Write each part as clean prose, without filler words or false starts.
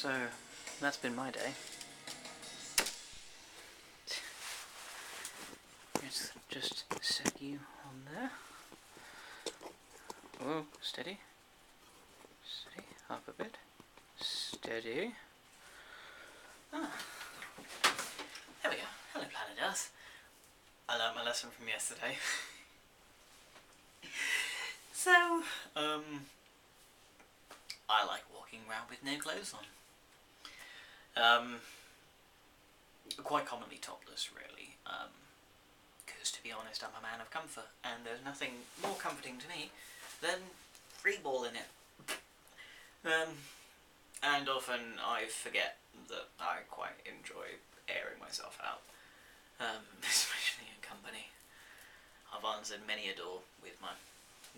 So, that's been my day. Let's just set you on there. Oh, steady. Steady, up a bit. Steady. Ah. There we go. Hello, Planet Earth. I learned my lesson from yesterday. So, I like walking around with no clothes on. Quite commonly topless, really. Because, to be honest, I'm a man of comfort, and there's nothing more comforting to me than freeballing it. And often I forget that I quite enjoy airing myself out, especially in company. I've answered many a door with my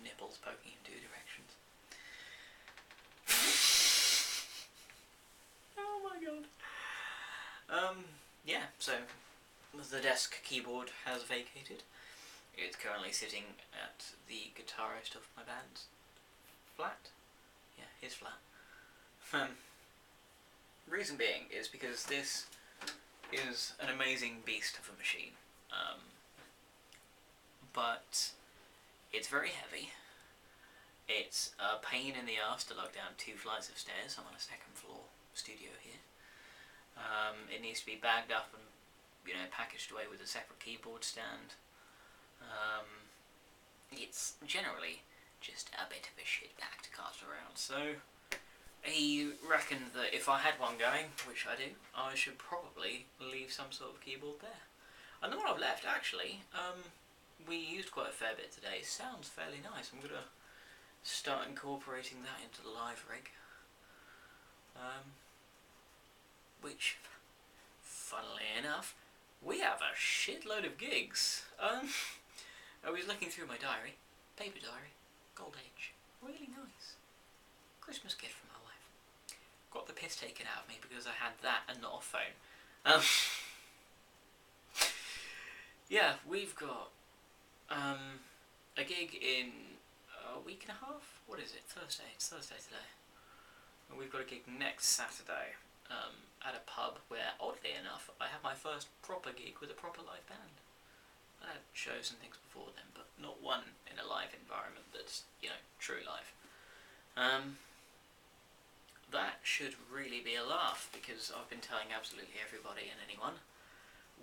nipples poking in 2 directions. Oh my god. Yeah, so the desk keyboard has vacated. It's currently sitting at the guitarist of my band's flat. Yeah, his flat. Reason being is because this is an amazing beast of a machine. But it's very heavy. It's a pain in the arse to lug down 2 flights of stairs. I'm on a 2nd floor studio here. It needs to be bagged up and, packaged away with a separate keyboard stand. It's generally just a bit of a shit bag to cart around. So he reckoned that if I had one going, which I do, I should probably leave some sort of keyboard there. And the one I've left, actually, we used quite a fair bit today. Sounds fairly nice. I'm gonna start incorporating that into the live rig. Which, funnily enough, we have a shitload of gigs. I was looking through my diary, paper diary, gold age, really nice. Christmas gift from my wife. Got the piss taken out of me because I had that and not a phone. Yeah, we've got a gig in a week and a half. What is it? Thursday. It's Thursday today. And we've got a gig next Saturday at a pub where, oddly enough, I had my first proper gig with a proper live band. I had shows and things before then, but not one in a live environment that's, true live. That should really be a laugh, because I've been telling absolutely everybody and anyone.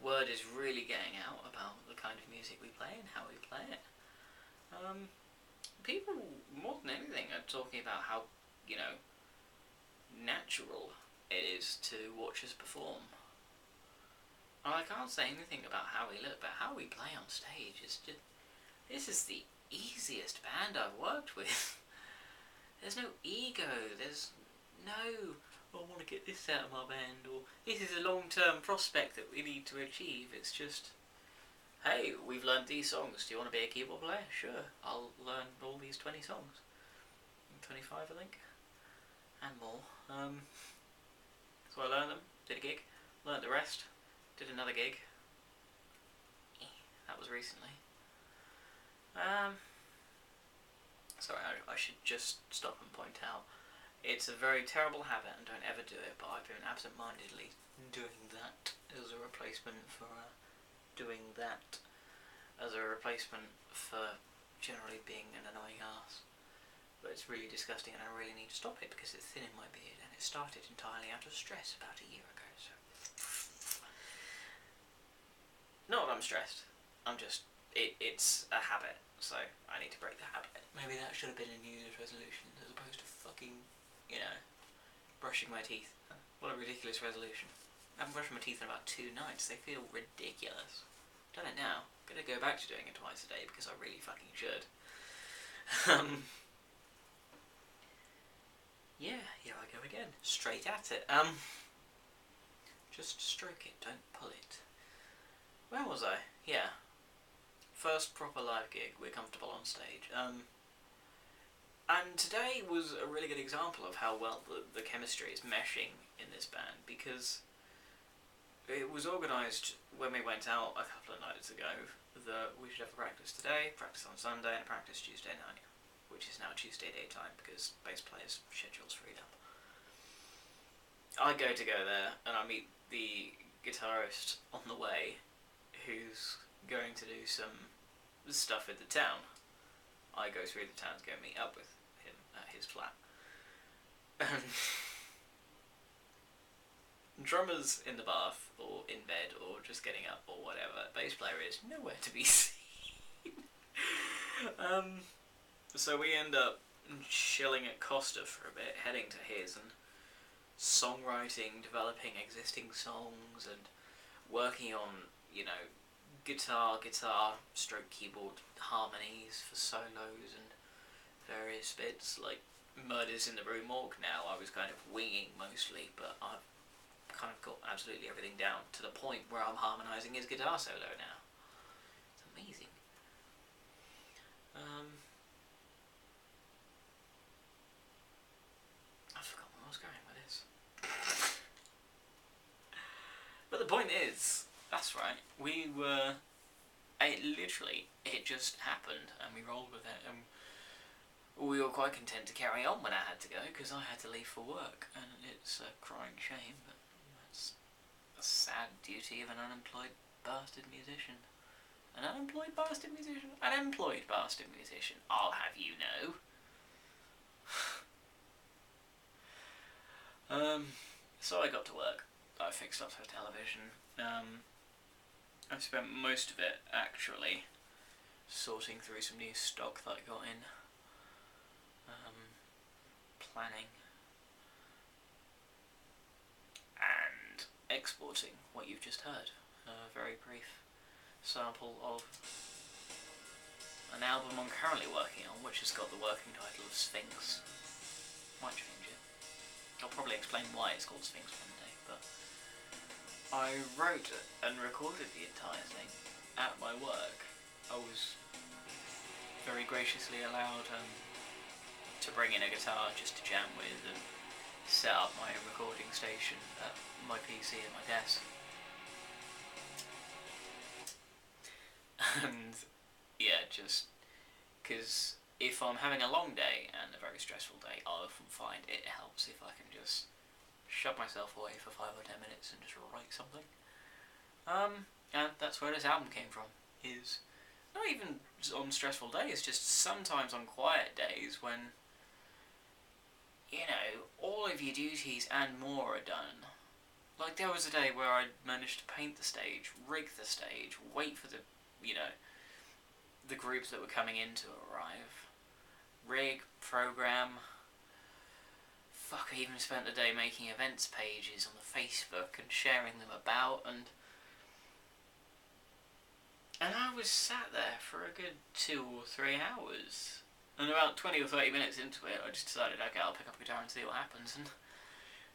Word is really getting out about the kind of music we play and how we play it. People, more than anything, are talking about how, natural it is to watch us perform. And I can't say anything about how we look, but how we play on stage is just... This is the easiest band I've worked with. There's no ego, there's no, I want to get this out of my band, or this is a long-term prospect that we need to achieve. It's just, hey, we've learned these songs, do you want to be a keyboard player? Sure, I'll learn all these 20 songs. 25, I think, and more. So I learned them, did a gig, learned the rest, did another gig. That was recently. Sorry, I should just stop and point out, it's a very terrible habit and don't ever do it, but I've been absent-mindedly doing that as a replacement for doing that as a replacement for generally being an annoying arse. But it's really disgusting and I really need to stop it because it's thinning my beard, and it started entirely out of stress about a year ago, so... Not that I'm stressed, I'm just... It's a habit, so I need to break the habit. Maybe that should have been a New Year's resolution as opposed to fucking, brushing my teeth. What a ridiculous resolution. I haven't brushed my teeth in about 2 nights, they feel ridiculous. Done it now, gonna go back to doing it twice a day because I really fucking should. Yeah, here I go again. Straight at it. Just stroke it, don't pull it. Where was I? Yeah. First proper live gig, we're comfortable on stage. And today was a really good example of how well the chemistry is meshing in this band, because it was organised when we went out a couple of nights ago that we should have a practice today, practice on Sunday, and a practice Tuesday night, which is now Tuesday daytime because bass player's schedule's freed up. I go there and I meet the guitarist on the way who's going to do some stuff in the town. I go through the town to go meet up with him at his flat. And drummer's in the bath or in bed or just getting up or whatever. Bass player is nowhere to be seen. So we end up chilling at Costa for a bit, heading to his and songwriting, developing existing songs and working on, guitar, stroke keyboard harmonies for solos and various bits, like Murders in the Rue Morgue now. I was kind of winging mostly, but I've kind of got absolutely everything down to the point where I'm harmonising his guitar solo now. It's amazing. I forgot where I was going with this. But the point is, that's right, it just happened and we rolled with it, and we were quite content to carry on when I had to go, because I had to leave for work, and it's a crying shame, but that's a sad duty of an unemployed bastard musician. An unemployed bastard musician? An employed bastard musician, I'll have you know. So I got to work. I fixed up her television. I spent most of it, actually, sorting through some new stock that I got in. Planning. And exporting what you've just heard. A very brief sample of an album I'm currently working on, which has got the working title of Sphinx. Might change it. I'll probably explain why it's called Sphinx one day, but I wrote and recorded the entire thing at my work. I was very graciously allowed to bring in a guitar just to jam with and set up my recording station at my PC at my desk. And yeah, just because if I'm having a long day and a very stressful day, I often find it helps if I can just shut myself away for 5 or 10 minutes and just write something. And that's where this album came from. Is not even on stressful days, just sometimes on quiet days when, all of your duties and more are done. Like, there was a day where I managed to paint the stage, rig the stage, wait for the groups that were coming in to arrive, rig, program. Fuck, I even spent the day making events pages on the Facebook and sharing them about, and I was sat there for a good 2 or 3 hours. And about 20 or 30 minutes into it, I just decided, okay, I'll pick up a guitar and see what happens. And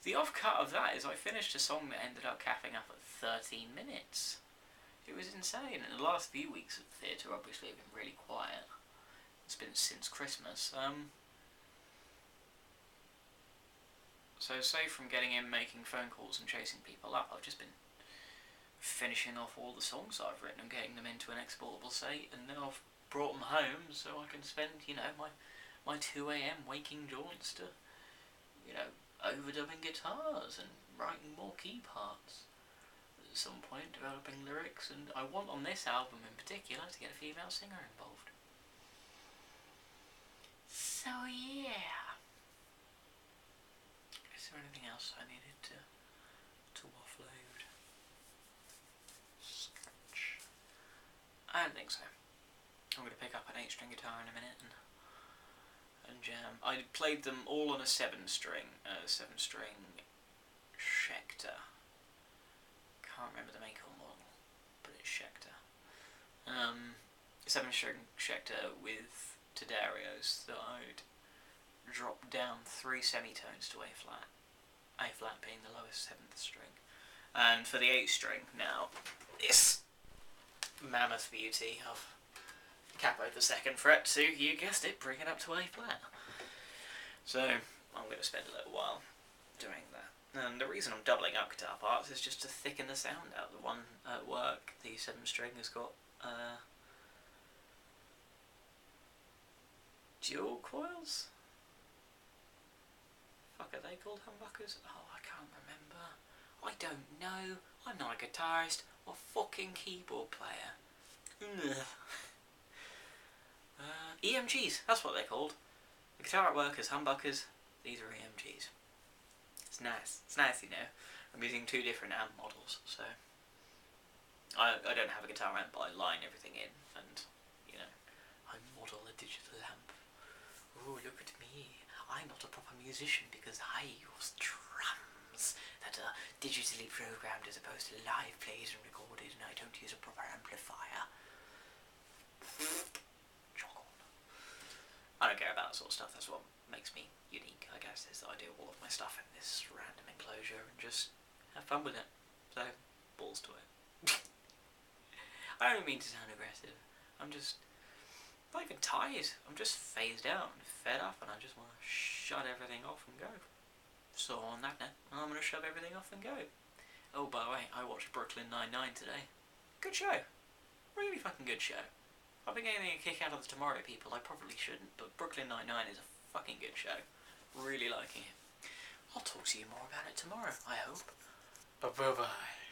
the off-cut of that is I finished a song that ended up capping up at 13 minutes. It was insane. And the last few weeks of the theatre obviously have been really quiet. It's been since Christmas. So aside from getting in, making phone calls and chasing people up, I've just been finishing off all the songs I've written and getting them into an exportable state, and now I've brought them home so I can spend, my 2 a.m. waking jaunts to, overdubbing guitars and writing more key parts. At some point, developing lyrics, and I want on this album in particular to get a female singer involved. So yeah. Is there anything else I needed to offload? Scratch. I don't think so. I'm going to pick up an 8-string guitar in a minute and jam. I played them all on a 7-string Schecter. Can't remember the make or model, but it's Schecter. 7-string Schecter with Tadarios that I'd drop down 3 semitones to A flat. A flat being the lowest 7th string. And for the 8-string now, this mammoth beauty of capo the 2nd fret to, you guessed it, bring it up to A flat. So I'm going to spend a little while doing that. And the reason I'm doubling up guitar parts is just to thicken the sound out. The one at work, the 7-string, has got dual coils? Fuck, Are they called humbuckers? Oh, I can't remember. I don't know. I'm not a guitarist or fucking keyboard player. EMGs, that's what they're called. The guitar at work is humbuckers. These are EMGs. It's nice. It's nice, you know. I'm using 2 different amp models, so I don't have a guitar amp, but I line everything in, and, you know, I model a digital amp. Ooh, look at me. I'm not a proper musician because I use drums that are digitally programmed as opposed to live played and recorded, and I don't use a proper amplifier. I don't care about that sort of stuff. That's what makes me unique, I guess, is that I do all of my stuff in this random enclosure and just have fun with it. So, balls to it. I don't mean to sound aggressive. I'm just not even tired. I'm just phased out and fed up, and I just want to shut everything off and go. So on that note, I'm going to shut everything off and go. Oh, by the way, I watched Brooklyn Nine-Nine today. Good show. Really fucking good show. I've been getting a kick out of the Tomorrow People. I probably shouldn't, but Brooklyn Nine-Nine is a fucking good show. Really liking it. I'll talk to you more about it tomorrow, I hope. Bye-bye.